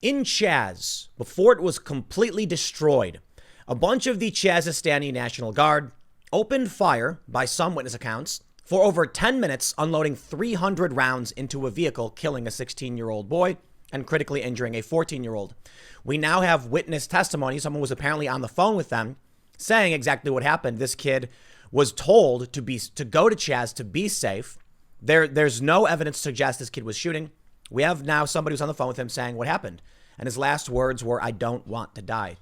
In Chazz, before it was completely destroyed, a bunch of the Chazistani National Guard opened fire, by some witness accounts, for over 10 minutes, unloading 300 rounds into a vehicle, killing a 16-year-old boy and critically injuring a 14-year-old. We now have witness testimony. Someone was apparently on the phone with them saying exactly what happened. This kid was told to go to Chazz to be safe. There's no evidence to suggest this kid was shooting. We have now somebody who's on the phone with him saying what happened. And his last words were, "I don't want to die."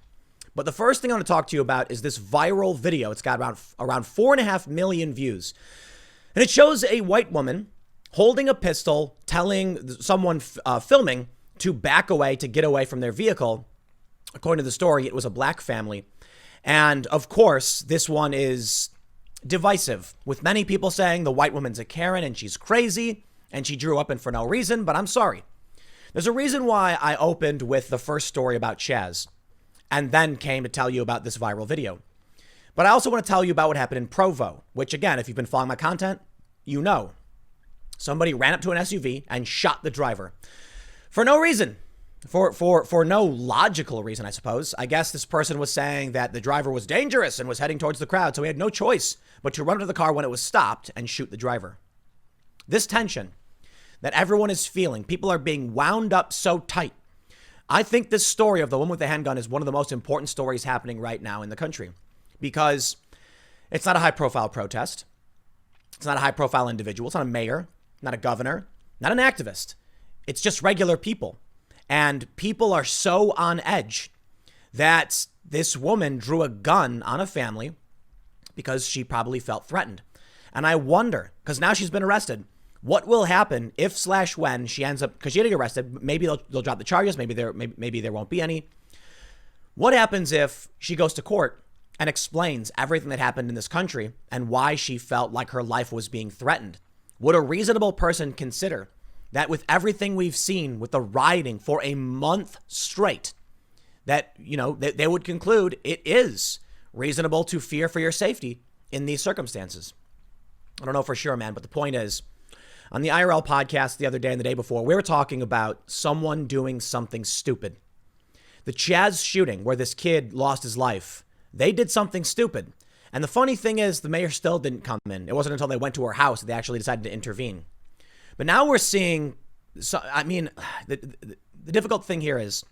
But the first thing I want to talk to you about is this viral video. It's got around 4.5 million views. And it shows a white woman holding a pistol, telling someone filming to back away, to get away from their vehicle. According to the story, it was a black family. And of course, this one is divisive, with many people saying the white woman's a Karen and she's crazy and she drew up in for no reason. But I'm sorry. There's a reason why I opened with the first story about Chazz and then came to tell you about this viral video. But I also want to tell you about what happened in Provo, which, again, if you've been following my content, you know. Somebody ran up to an SUV and shot the driver for no reason, for no logical reason, I suppose. I guess this person was saying that the driver was dangerous and was heading towards the crowd, so he had no choice but to run to the car when it was stopped and shoot the driver. This tension that everyone is feeling, people are being wound up so tight. I think this story of the woman with the handgun is one of the most important stories happening right now in the country, because it's not a high-profile protest. It's not a high-profile individual. It's not a mayor, not a governor, not an activist. It's just regular people. And people are so on edge that this woman drew a gun on a family because she probably felt threatened. And I wonder, because now she's been arrested, what will happen if/when she ends up, because she didn't get arrested, maybe they'll drop the charges, maybe there won't be any. What happens if she goes to court and explains everything that happened in this country and why she felt like her life was being threatened? Would a reasonable person consider that with everything we've seen with the rioting for a month straight, that, they would conclude it is reasonable to fear for your safety in these circumstances? I don't know for sure, man, but the point is, on the IRL podcast the other day and the day before, we were talking about someone doing something stupid. The Chazz shooting, where this kid lost his life, they did something stupid. And the funny thing is, the mayor still didn't come in. It wasn't until they went to her house that they actually decided to intervene. But now we're seeing, the difficult thing here is,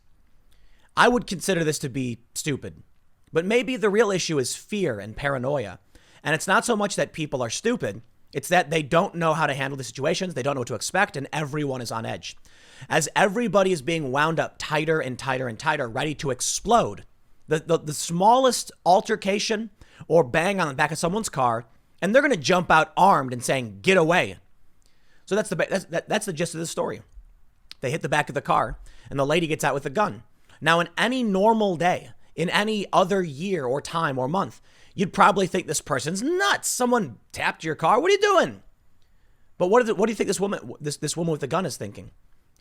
I would consider this to be stupid. But maybe the real issue is fear and paranoia. And it's not so much that people are stupid. It's that they don't know how to handle the situations. They don't know what to expect. And everyone is on edge. As everybody is being wound up tighter and tighter and tighter, ready to explode. The smallest altercation or bang on the back of someone's car, and they're going to jump out armed and saying, "Get away." So that's the gist of the story. They hit the back of the car, and the lady gets out with a gun. Now, in any normal day, in any other year or time or month, you'd probably think this person's nuts. Someone tapped your car. What are you doing? But what do you think this woman with the gun is thinking?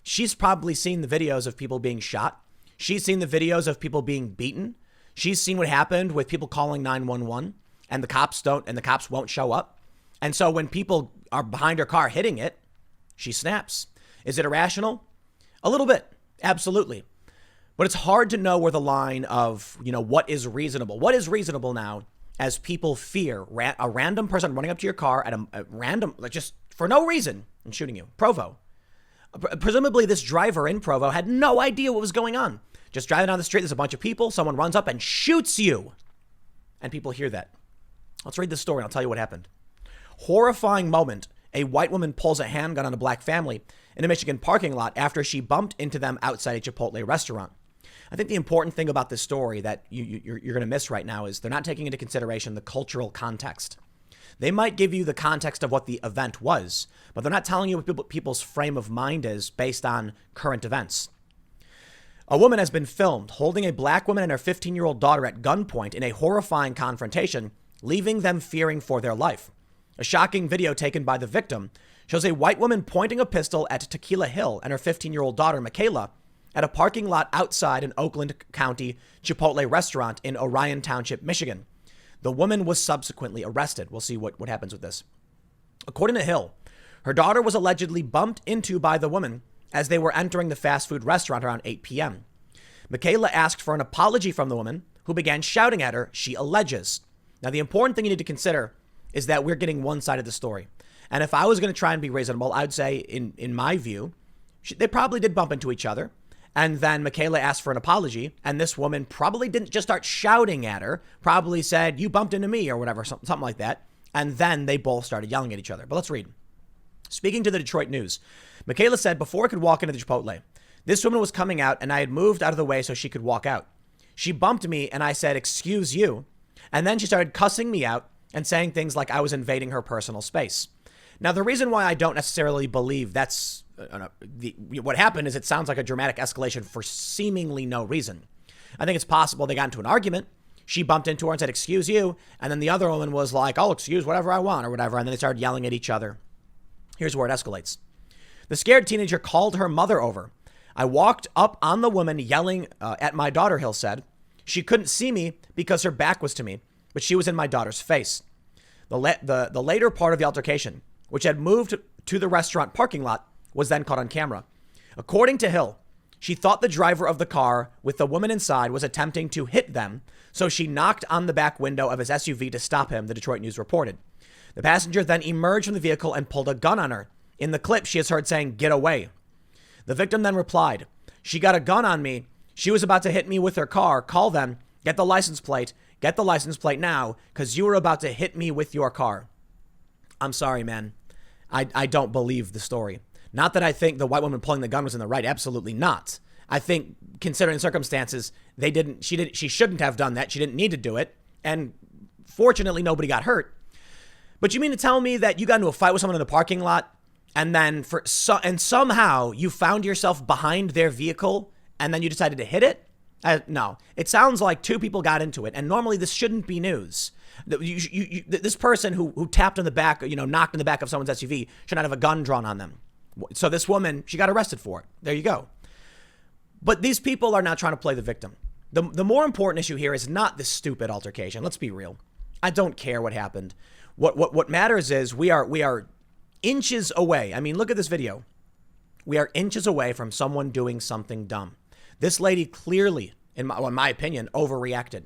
She's probably seen the videos of people being shot. She's seen the videos of people being beaten. She's seen what happened with people calling 911 and the cops won't show up. And so when people are behind her car hitting it, she snaps. Is it irrational? A little bit. Absolutely. But it's hard to know where the line of, what is reasonable. What is reasonable now as people fear a random person running up to your car at a random, just for no reason, and shooting you. Provo. Presumably this driver in Provo had no idea what was going on. Just driving down the street, there's a bunch of people, someone runs up and shoots you. And people hear that. Let's read this story and I'll tell you what happened. Horrifying moment. A white woman pulls a handgun on a black family in a Michigan parking lot after she bumped into them outside a Chipotle restaurant. I think the important thing about this story that you're going to miss right now is they're not taking into consideration the cultural context. They might give you the context of what the event was, but they're not telling you what people's frame of mind is based on current events. A woman has been filmed holding a black woman and her 15-year-old daughter at gunpoint in a horrifying confrontation, leaving them fearing for their life. A shocking video taken by the victim shows a white woman pointing a pistol at Tequila Hill and her 15-year-old daughter, Michaela, at a parking lot outside an Oakland County Chipotle restaurant in Orion Township, Michigan. The woman was subsequently arrested. We'll see what happens with this. According to Hill, her daughter was allegedly bumped into by the woman as they were entering the fast food restaurant around 8 p.m. Michaela asked for an apology from the woman, who began shouting at her, she alleges. Now, the important thing you need to consider is that we're getting one side of the story. And if I was going to try and be reasonable, I'd say, in my view, they probably did bump into each other. And then Michaela asked for an apology, and this woman probably didn't just start shouting at her, probably said, you bumped into me or whatever, something like that. And then they both started yelling at each other. But let's read. Speaking to the Detroit News, Michaela said, before I could walk into the Chipotle, this woman was coming out and I had moved out of the way so she could walk out. She bumped me and I said, excuse you. And then she started cussing me out and saying things like I was invading her personal space. Now, the reason why I don't necessarily believe that's what happened is it sounds like a dramatic escalation for seemingly no reason. I think it's possible they got into an argument. She bumped into her and said, excuse you. And then the other woman was like, I'll excuse whatever I want or whatever. And then they started yelling at each other. Here's where it escalates. The scared teenager called her mother over. I walked up on the woman yelling at my daughter, Hill said. She couldn't see me because her back was to me, but she was in my daughter's face. The later part of the altercation, which had moved to the restaurant parking lot, was then caught on camera. According to Hill, she thought the driver of the car with the woman inside was attempting to hit them, so she knocked on the back window of his SUV to stop him, the Detroit News reported. The passenger then emerged from the vehicle and pulled a gun on her. In the clip, she is heard saying, get away. The victim then replied, she got a gun on me. She was about to hit me with her car. Call them. Get the license plate. Get the license plate now, because you were about to hit me with your car. I'm sorry, man. I don't believe the story. Not that I think the white woman pulling the gun was in the right. Absolutely not. I think, considering circumstances, she shouldn't have done that. She didn't need to do it. And fortunately, nobody got hurt. But you mean to tell me that you got into a fight with someone in the parking lot and then somehow you found yourself behind their vehicle and then you decided to hit it? No, it sounds like two people got into it. And normally this shouldn't be news. This person who tapped on the back, knocked in the back of someone's SUV should not have a gun drawn on them. So this woman, she got arrested for it. There you go. But these people are not trying to play the victim. The more important issue here is not this stupid altercation. Let's be real. I don't care what happened. What matters is we are inches away. I mean, look at this video. We are inches away from someone doing something dumb. This lady clearly, in my opinion, overreacted.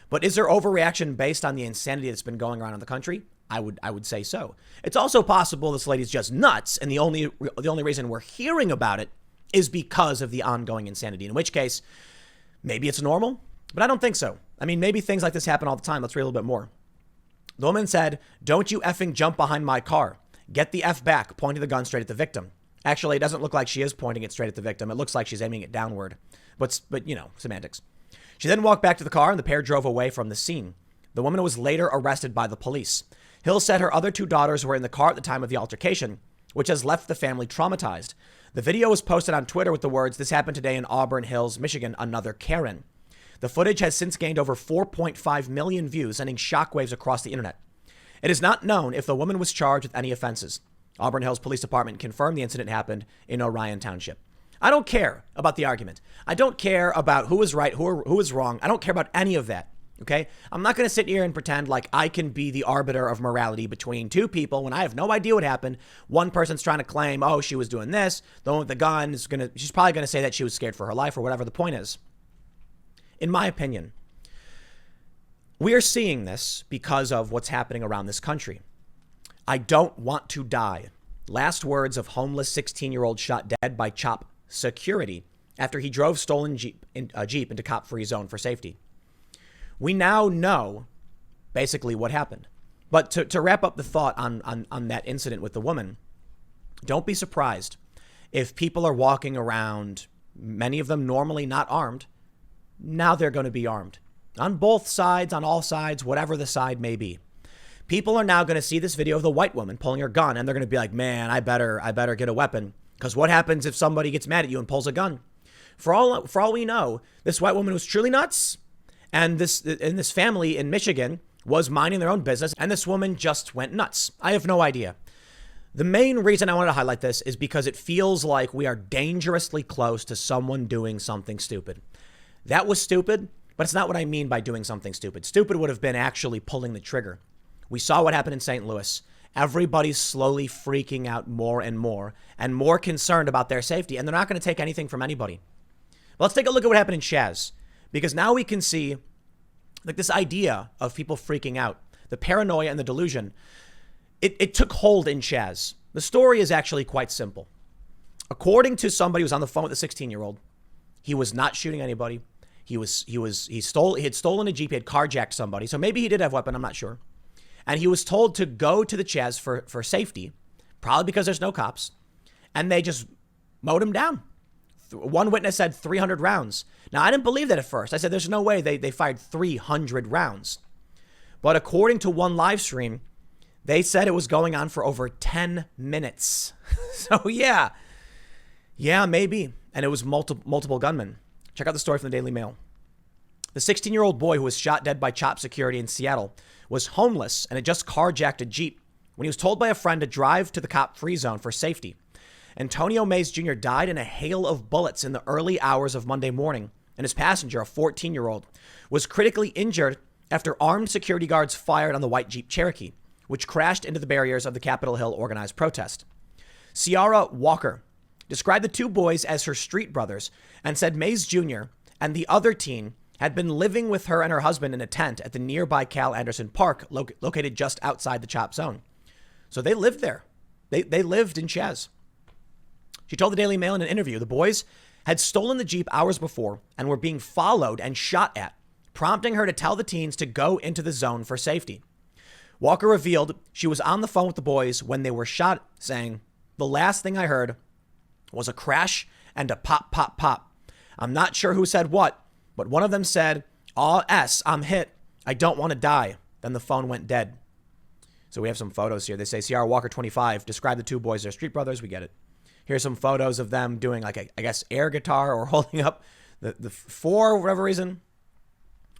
But is there overreaction based on the insanity that's been going around in the country? I would say so. It's also possible this lady's just nuts, and the only reason we're hearing about it is because of the ongoing insanity. In which case, maybe it's normal, but I don't think so. I mean, maybe things like this happen all the time. Let's read a little bit more. The woman said, "Don't you effing jump behind my car. Get the F back," pointing the gun straight at the victim. Actually, it doesn't look like she is pointing it straight at the victim. It looks like she's aiming it downward. But semantics. She then walked back to the car and the pair drove away from the scene. The woman was later arrested by the police. Hill said her other two daughters were in the car at the time of the altercation, which has left the family traumatized. The video was posted on Twitter with the words, "This happened today in Auburn Hills, Michigan, another Karen." The footage has since gained over 4.5 million views, sending shockwaves across the internet. It is not known if the woman was charged with any offenses. Auburn Hills Police Department confirmed the incident happened in Orion Township. I don't care about the argument. I don't care about who is right, who is wrong. I don't care about any of that. Okay? I'm not going to sit here and pretend like I can be the arbiter of morality between two people when I have no idea what happened. One person's trying to claim, oh, she was doing this. The one with the gun she's probably going to say that she was scared for her life or whatever the point is. In my opinion, we are seeing this because of what's happening around this country. I don't want to die. Last words of homeless 16-year-old shot dead by CHOP security after he drove stolen Jeep into cop-free zone for safety. We now know basically what happened. But to wrap up the thought on that incident with the woman, don't be surprised if people are walking around, many of them normally not armed. Now they're going to be armed. On both sides, on all sides, whatever the side may be. People are now going to see this video of the white woman pulling her gun, and they're going to be like, man, I better get a weapon. Because what happens if somebody gets mad at you and pulls a gun? For all we know, this white woman was truly nuts. And this family in Michigan was minding their own business, and this woman just went nuts. I have no idea. The main reason I wanted to highlight this is because it feels like we are dangerously close to someone doing something stupid. That was stupid, but it's not what I mean by doing something stupid. Stupid would have been actually pulling the trigger. We saw what happened in St. Louis, everybody's slowly freaking out more and more concerned about their safety, and they're not going to take anything from anybody. But let's take a look at what happened in Chazz, because now we can see like this idea of people freaking out, the paranoia and the delusion. It took hold in Chazz. The story is actually quite simple. According to somebody who was on the phone with a 16-year-old, he was not shooting anybody. He had stolen a Jeep. He had carjacked somebody. So maybe he did have a weapon. I'm not sure. And he was told to go to the Chazz for safety, probably because there's no cops. And they just mowed him down. One witness said 300 rounds. Now, I didn't believe that at first. I said, there's no way they fired 300 rounds. But according to one live stream, they said it was going on for over 10 minutes. So yeah, maybe. And it was multiple gunmen. Check out the story from the Daily Mail. The 16-year-old boy who was shot dead by CHOP security in Seattle was homeless and had just carjacked a Jeep when he was told by a friend to drive to the cop-free zone for safety. Antonio Mays Jr. died in a hail of bullets in the early hours of Monday morning, and his passenger, a 14-year-old, was critically injured after armed security guards fired on the white Jeep Cherokee, which crashed into the barriers of the Capitol Hill organized protest. Ciara Walker described the two boys as her street brothers and said Mays Jr. and the other teen had been living with her and her husband in a tent at the nearby Cal Anderson Park, located just outside the CHOP zone. So they lived there. They lived in Chazz. She told the Daily Mail in an interview the boys had stolen the Jeep hours before and were being followed and shot at, prompting her to tell the teens to go into the zone for safety. Walker revealed she was on the phone with the boys when they were shot, saying, "The last thing I heard was a crash and a pop, pop, pop. I'm not sure who said what, but one of them said, 'Aw, S, I'm hit. I don't want to die.' Then the phone went dead." So we have some photos here. They say Ciara Walker, 25, described the two boys as street brothers. We get it. Here's some photos of them doing like, I guess, air guitar or holding up the for whatever reason.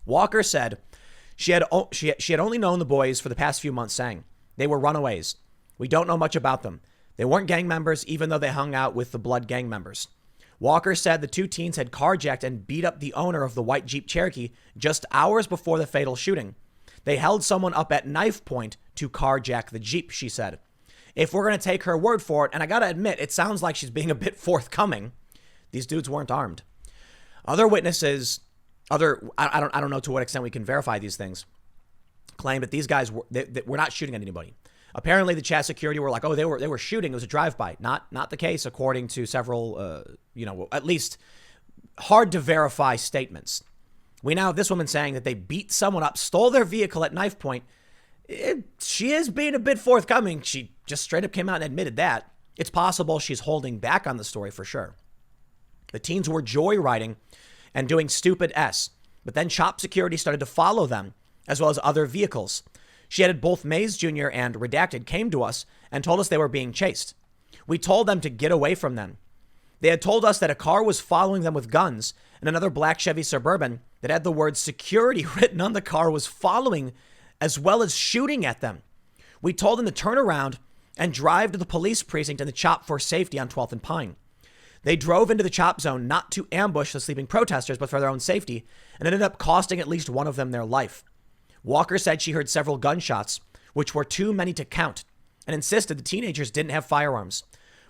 Walker said she had only known the boys for the past few months, saying they were runaways. We don't know much about them. They weren't gang members, even though they hung out with the Blood gang members. Walker said the two teens had carjacked and beat up the owner of the white Jeep Cherokee just hours before the fatal shooting. They held someone up at knife point to carjack the Jeep, she said. If we're going to take her word for it, and I got to admit, it sounds like she's being a bit forthcoming, these dudes weren't armed. Other witnesses, I don't know to what extent we can verify these things, claim that these guys were not shooting at anybody. Apparently, the Chazz security were like, oh, they were shooting. It was a drive-by. Not the case, according to several, at least hard to verify statements. We now have this woman saying that they beat someone up, stole their vehicle at knife point. She is being a bit forthcoming. She just straight up came out and admitted that. It's possible she's holding back on the story for sure. The teens were joyriding and doing stupid S, but then CHOP security started to follow them, as well as other vehicles. She added both Mays Jr. and Redacted came to us and told us they were being chased. We told them to get away from them. They had told us that a car was following them with guns, and another black Chevy Suburban that had the word security written on the car was following as well as shooting at them. We told them to turn around and drive to the police precinct in the CHOP for safety on 12th and Pine. They drove into the CHOP zone not to ambush the sleeping protesters, but for their own safety, and ended up costing at least one of them their life. Walker said she heard several gunshots, which were too many to count, and insisted the teenagers didn't have firearms.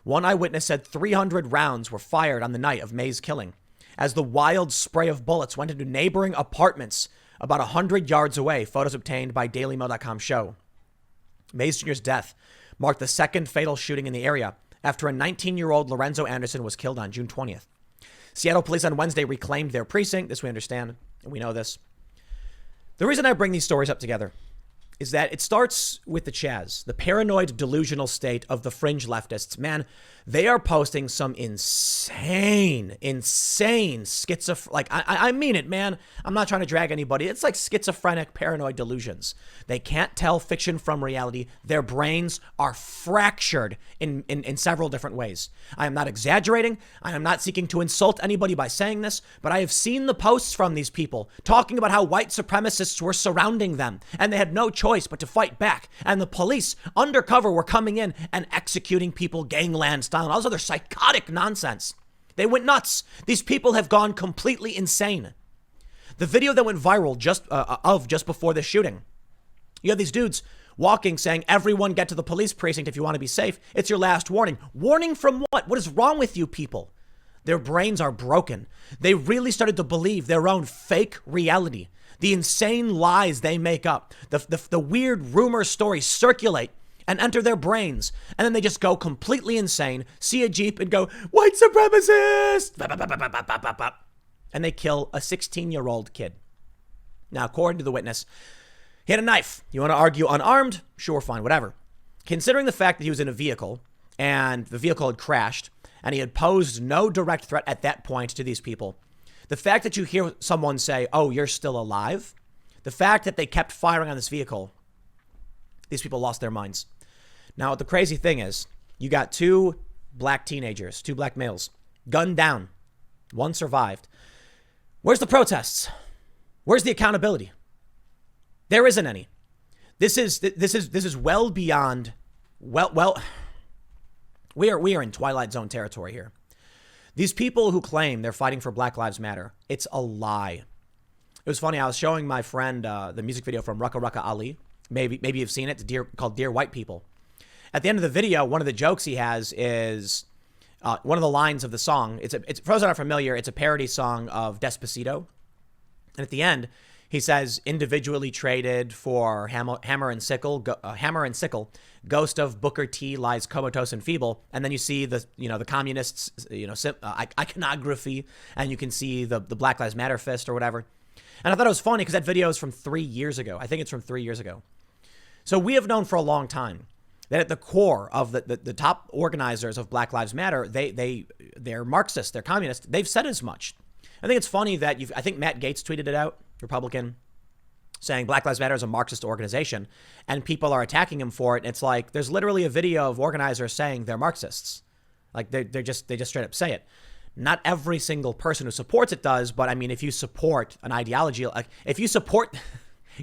One eyewitness said 300 rounds were fired on the night of May's killing, as the wild spray of bullets went into neighboring apartments about 100 yards away, photos obtained by DailyMail.com show. Mays Jr.'s death marked the second fatal shooting in the area after a 19-year-old Lorenzo Anderson was killed on June 20th. Seattle police on Wednesday reclaimed their precinct. This we understand, and we know this. The reason I bring these stories up together is that it starts with the Chazz, the paranoid, delusional state of the fringe leftists. Man, they are posting some insane schizophrenic, I mean it, man. I'm not trying to drag anybody. It's like schizophrenic, paranoid delusions. They can't tell fiction from reality. Their brains are fractured in several different ways. I am not exaggerating. I am not seeking to insult anybody by saying this, but I have seen the posts from these people talking about how white supremacists were surrounding them and they had no choice but to fight back. And the police undercover were coming in and executing people gangland style and all this other psychotic nonsense. They went nuts. These people have gone completely insane. The video that went viral just before the shooting, you have these dudes walking saying, everyone get to the police precinct if you want to be safe. It's your last warning. Warning from what? What is wrong with you people? Their brains are broken. They really started to believe their own fake reality. The insane lies they make up. The weird rumor stories circulate and enter their brains. And then they just go completely insane, see a Jeep and go, white supremacist! And they kill a 16-year-old kid. Now, according to the witness, he had a knife. You want to argue unarmed? Sure, fine, whatever. Considering the fact that he was in a vehicle and the vehicle had crashed and he had posed no direct threat at that point to these people, the fact that you hear someone say, oh, you're still alive, the fact that they kept firing on this vehicle, these people lost their minds. Now, the crazy thing is, you got two black teenagers, two black males, gunned down. One survived. Where's the protests? Where's the accountability? There isn't any. This is well beyond, we are in Twilight Zone territory here. These people who claim they're fighting for Black Lives Matter, it's a lie. It was funny. I was showing my friend the music video from Rucka Rucka Ali. Maybe you've seen it. It's called Dear White People. At the end of the video, one of the jokes he has is one of the lines of the song. It's for those that are familiar, it's a parody song of Despacito. And at the end, he says, individually traded for hammer and sickle, ghost of Booker T lies comatose and feeble. And then you see the communists, iconography, and you can see the Black Lives Matter fist or whatever. And I thought it was funny because that video is from 3 years ago. I think it's from 3 years ago. So we have known for a long time that at the core of the top organizers of Black Lives Matter, they're Marxist, they're communist. They've said as much. I think it's funny that I think Matt Gaetz tweeted it out, Republican, saying Black Lives Matter is a Marxist organization, and people are attacking him for it. And it's like, there's literally a video of organizers saying they're Marxists. Like they just straight up say it. Not every single person who supports it does, but I mean, if you support an ideology, like if you support,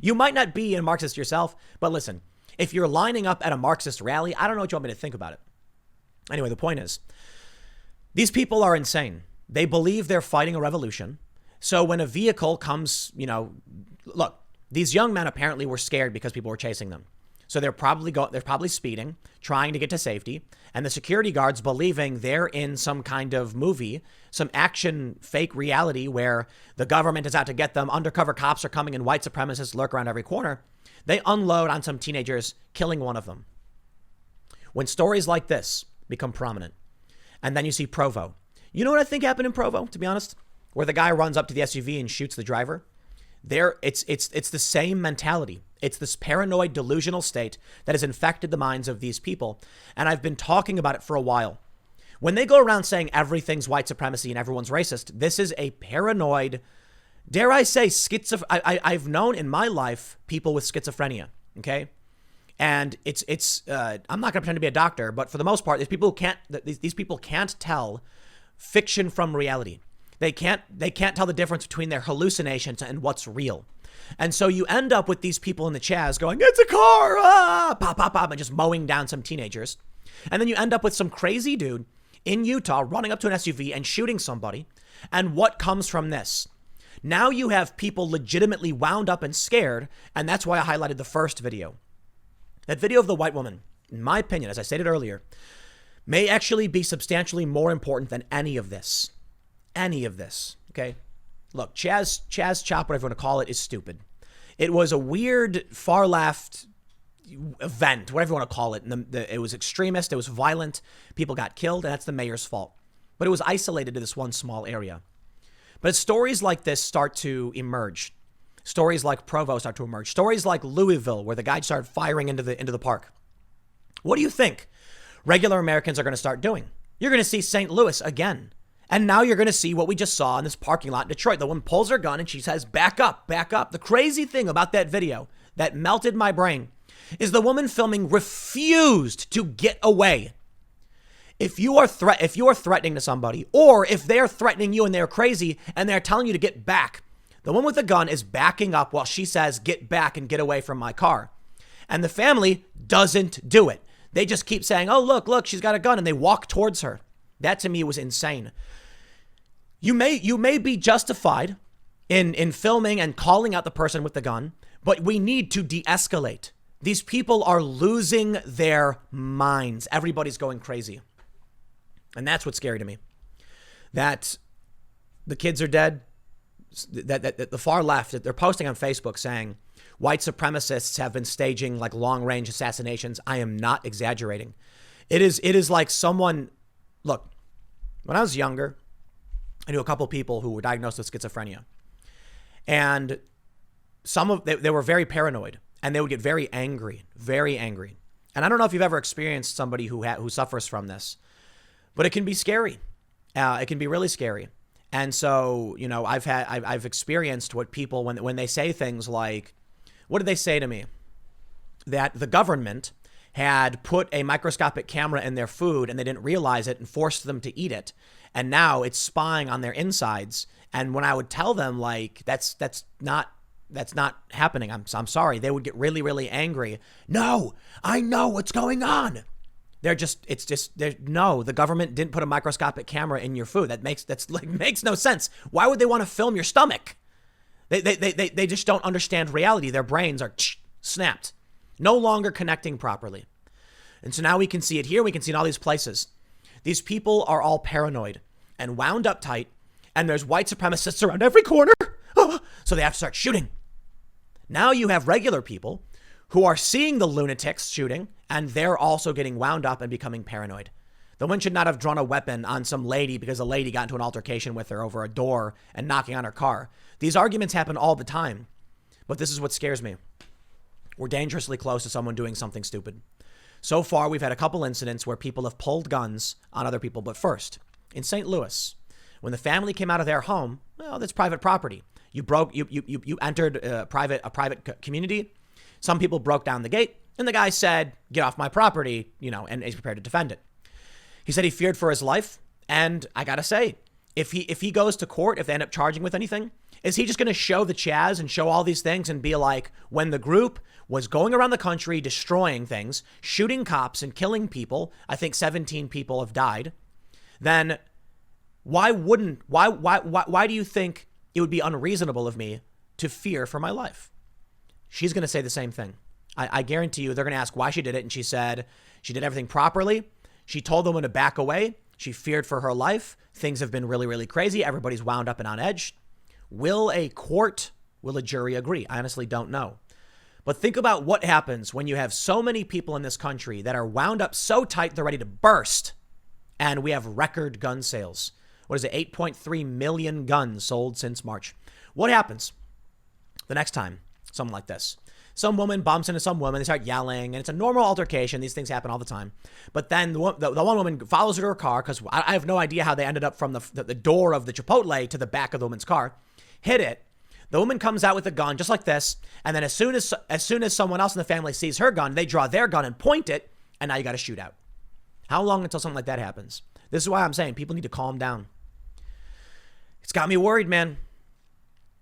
you might not be a Marxist yourself, but listen, if you're lining up at a Marxist rally, I don't know what you want me to think about it. Anyway, the point is, these people are insane. They believe they're fighting a revolution. So when a vehicle comes, look, these young men apparently were scared because people were chasing them. So they're probably speeding, trying to get to safety. And the security guards believing they're in some kind of movie, some action fake reality where the government is out to get them. Undercover cops are coming and white supremacists lurk around every corner. They unload on some teenagers, killing one of them. When stories like this become prominent, and then you see Provo. You know what I think happened in Provo, to be honest? Where the guy runs up to the SUV and shoots the driver. It's the same mentality. It's this paranoid, delusional state that has infected the minds of these people. And I've been talking about it for a while. When they go around saying everything's white supremacy and everyone's racist, this is a paranoid, dare I say, I've known in my life people with schizophrenia, okay? And I'm not going to pretend to be a doctor, but for the most part, these people can't tell fiction from reality. They can't tell the difference between their hallucinations and what's real. And so you end up with these people in the Chazz going, it's a car, pop, pop, pop, and just mowing down some teenagers. And then you end up with some crazy dude in Utah running up to an SUV and shooting somebody. And what comes from this? Now you have people legitimately wound up and scared. And that's why I highlighted the first video. That video of the white woman, in my opinion, as I stated earlier, may actually be substantially more important than any of this. Any of this, okay? Look, Chazz Chop, whatever you want to call it, is stupid. It was a weird far left event, whatever you want to call it. And it was extremist, it was violent, people got killed, and that's the mayor's fault. But it was isolated to this one small area. But as stories like this start to emerge, stories like Provo start to emerge, stories like Louisville, where the guy started firing into the park. What do you think regular Americans are going to start doing? You're going to see St. Louis again. And now you're going to see what we just saw in this parking lot in Detroit. The woman pulls her gun and she says, back up, back up. The crazy thing about that video that melted my brain is the woman filming refused to get away. If you are threatening to somebody, or if they're threatening you and they're crazy and they're telling you to get back, the woman with the gun is backing up while she says, get back and get away from my car. And the family doesn't do it. They just keep saying, oh, look, she's got a gun, and they walk towards her. That to me was insane. You may be justified in filming and calling out the person with the gun, but we need to de-escalate. These people are losing their minds. Everybody's going crazy. And that's what's scary to me. That the kids are dead. That the far left, that they're posting on Facebook saying white supremacists have been staging like long-range assassinations. I am not exaggerating. It is like someone, look, when I was younger, I knew a couple people who were diagnosed with schizophrenia. And they were very paranoid. And they would get very angry, very angry. And I don't know if you've ever experienced somebody who suffers from this, but it can be scary. It can be really scary. And so, you know, I've experienced what people, when they say things like, what did they say to me? That the government had put a microscopic camera in their food and they didn't realize it and forced them to eat it. And now it's spying on their insides. And when I would tell them, like, that's not happening. I'm sorry. They would get really, really angry. No, I know what's going on. No, the government didn't put a microscopic camera in your food. That makes no sense. Why would they want to film your stomach? They just don't understand reality. Their brains are snapped, no longer connecting properly. And so now we can see it here. We can see it in all these places. These people are all paranoid and wound up tight. And there's white supremacists around every corner. So they have to start shooting. Now you have regular people who are seeing the lunatics shooting, and they're also getting wound up and becoming paranoid. The one should not have drawn a weapon on some lady because a lady got into an altercation with her over a door and knocking on her car. These arguments happen all the time, but this is what scares me. We're dangerously close to someone doing something stupid. So far, we've had a couple incidents where people have pulled guns on other people. But first, in St. Louis, when the family came out of their home, well, that's private property. You entered a private community. Some people broke down the gate and the guy said, get off my property, and he's prepared to defend it. He said he feared for his life. And I got to say, if he goes to court, if they end up charging with anything, is he just going to show the Chazz and show all these things and be like, when the group was going around the country, destroying things, shooting cops and killing people, I think 17 people have died, then why do you think it would be unreasonable of me to fear for my life? She's going to say the same thing. I guarantee you they're going to ask why she did it. And she said she did everything properly. She told them when to back away. She feared for her life. Things have been really, really crazy. Everybody's wound up and on edge. Will a jury agree? I honestly don't know. But think about what happens when you have so many people in this country that are wound up so tight they're ready to burst. And we have record gun sales. What is it? 8.3 million guns sold since March. What happens the next time something like this? Some woman bumps into some woman. They start yelling, and it's a normal altercation. These things happen all the time. But then the one woman follows her to her car because I have no idea how they ended up from the door of the Chipotle to the back of the woman's car. Hit it. The woman comes out with a gun just like this. And then as soon as someone else in the family sees her gun, they draw their gun and point it. And now you got a shootout. How long until something like that happens? This is why I'm saying people need to calm down. It's got me worried, man.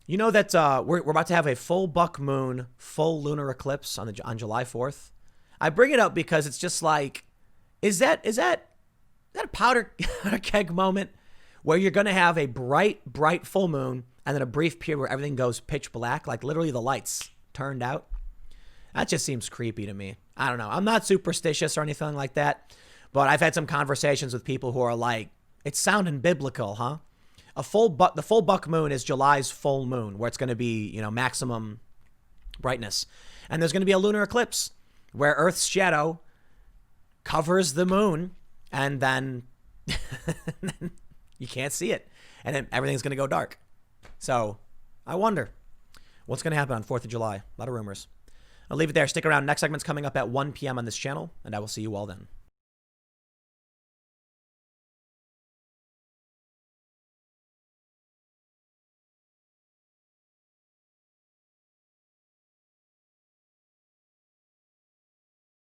You know that we're about to have a full buck moon, full lunar eclipse on July 4th. I bring it up because it's just like, is that a powder keg moment where you're going to have a bright full moon and then a brief period where everything goes pitch black, like literally the lights turned out? That just seems creepy to me. I don't know. I'm not superstitious or anything like that, but I've had some conversations with people who are like, it's sounding biblical, huh? The full buck moon is July's full moon, where it's going to be, maximum brightness. And there's going to be a lunar eclipse where Earth's shadow covers the moon, and then you can't see it. And then everything's going to go dark. So I wonder what's going to happen on 4th of July. A lot of rumors. I'll leave it there. Stick around. Next segment's coming up at 1 p.m. on this channel, and I will see you all then.